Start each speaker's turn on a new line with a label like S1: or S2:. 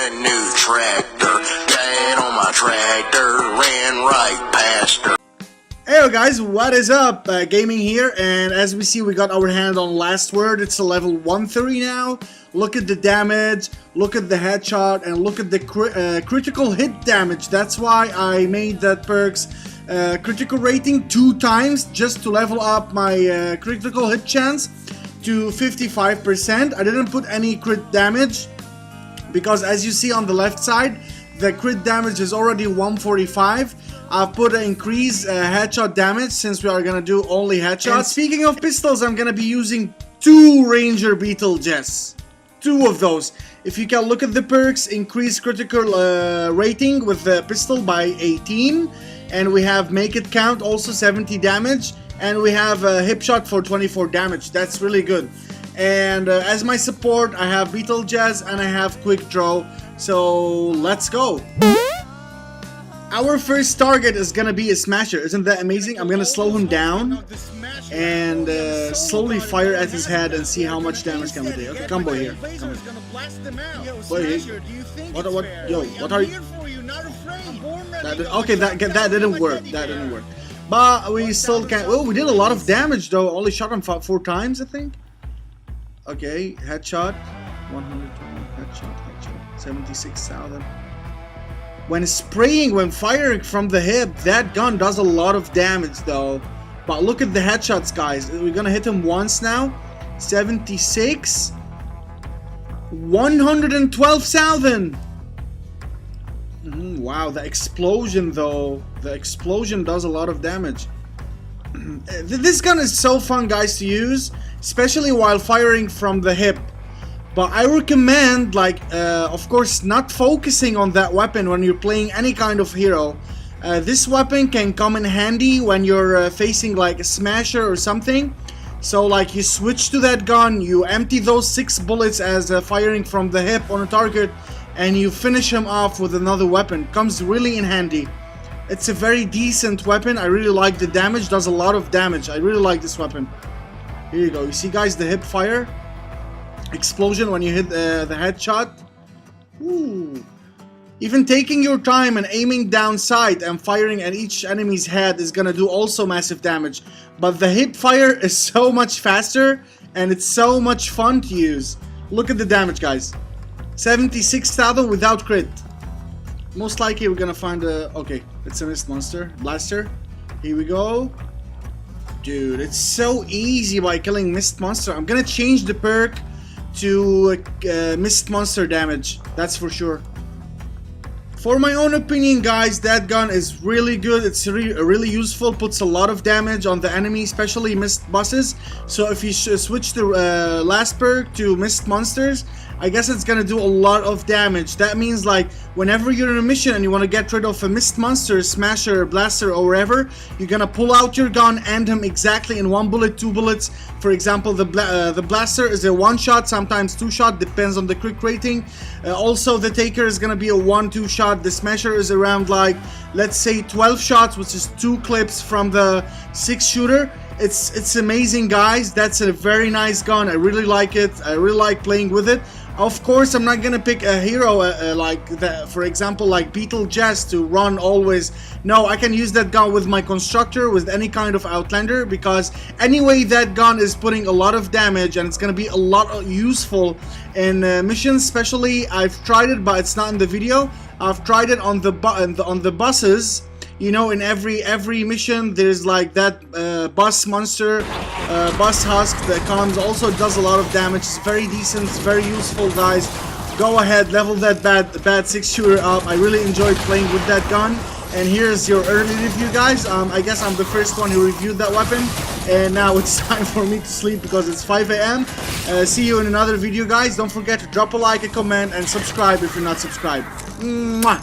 S1: a new tractor. Dad on my tractor ran right past her.
S2: Hey guys, what is up? Gaming here, and as we see, we got our hand on Last Word. It's a level 130 now. Look at the damage, look at the headshot, and look at the critical hit damage. That's why I made that perk's critical rating 2 times, just to level up my critical hit chance to 55%. I didn't put any crit damage, because as you see on the left side, the crit damage is already 145. I've put an increased headshot damage since we are gonna do only headshots. And speaking of pistols, I'm gonna be using 2 Ranger Beetle Jets. 2 of those. If you can look at the perks, increase critical rating with the pistol by 18. And we have Make It Count, also 70 damage. And we have a hip shot for 24 damage. That's really good. And as my support, I have Beetle Jazz and I have Quick Draw. So let's go. Our first target is gonna be a smasher. Isn't that amazing? I'm gonna slow him down and slowly fire at his head and see how much damage can we take. Okay, combo here. Combo. What are you? Okay, that didn't work. That didn't work. But we still can. Oh, we did a lot of damage though. Only shot him 4 times, I think. Okay, headshot. 120 headshot. 76,000. When spraying, when firing from the hip, that gun does a lot of damage though. But look at the headshots, guys. We're gonna hit him once now. 76. 112,000. Wow, the explosion though. The explosion does a lot of damage. This gun is so fun, guys, to use, especially while firing from the hip. But I recommend, of course, not focusing on that weapon when you're playing any kind of hero. This weapon can come in handy when you're facing like a smasher or something. So like you switch to that gun, you empty those 6 bullets as firing from the hip on a target, and you finish him off with another weapon. Comes really in handy. It's a very decent weapon. I really like the damage, does a lot of damage. I really like this weapon. Here you go. You see, guys, the hip fire? Explosion when you hit the headshot. Ooh. Even taking your time and aiming down sight and firing at each enemy's head is gonna do also massive damage. But the hip fire is so much faster and it's so much fun to use. Look at the damage, guys. 76,000 without crit. Most likely we're gonna find a... Okay, it's a mist monster. Blaster. Here we go. Dude, it's so easy by killing mist monster. I'm gonna change the perk to mist monster damage, that's for sure. For my own opinion, guys, that gun is really good. It's really useful, puts a lot of damage on the enemy, especially mist bosses. So if you switch the last perk to mist monsters, I guess it's gonna do a lot of damage. That means like whenever you're in a mission and you want to get rid of a mist monster, smasher, blaster, or whatever, you're gonna pull out your gun, end him exactly in 1 bullet, 2 bullets. For example, the blaster is a 1-shot, sometimes 2-shot, depends on the quick rating. Also, the taker is gonna be a 1-2 shot. The smasher is around like, let's say 12 shots, which is 2 clips from the 6 shooter. It's amazing, guys. That's a very nice gun. I really like it. I really like playing with it. Of course, I'm not gonna pick a hero like that, for example, like Beetle Jazz to run always. No, I can use that gun with my constructor, with any kind of outlander, because anyway, that gun is putting a lot of damage and it's gonna be a lot useful in missions. Especially, I've tried it, but it's not in the video. I've tried it on the buses. You know, in every mission, there's like that bus monster, bus husk that comes. Also, it does a lot of damage. It's very decent. It's very useful, guys. Go ahead, level that bad 6 shooter up. I really enjoyed playing with that gun. And here's your early review, guys. I guess I'm the first one who reviewed that weapon. And now it's time for me to sleep because it's 5 AM. See you in another video, guys. Don't forget to drop a like, a comment, and subscribe if you're not subscribed. Mwah!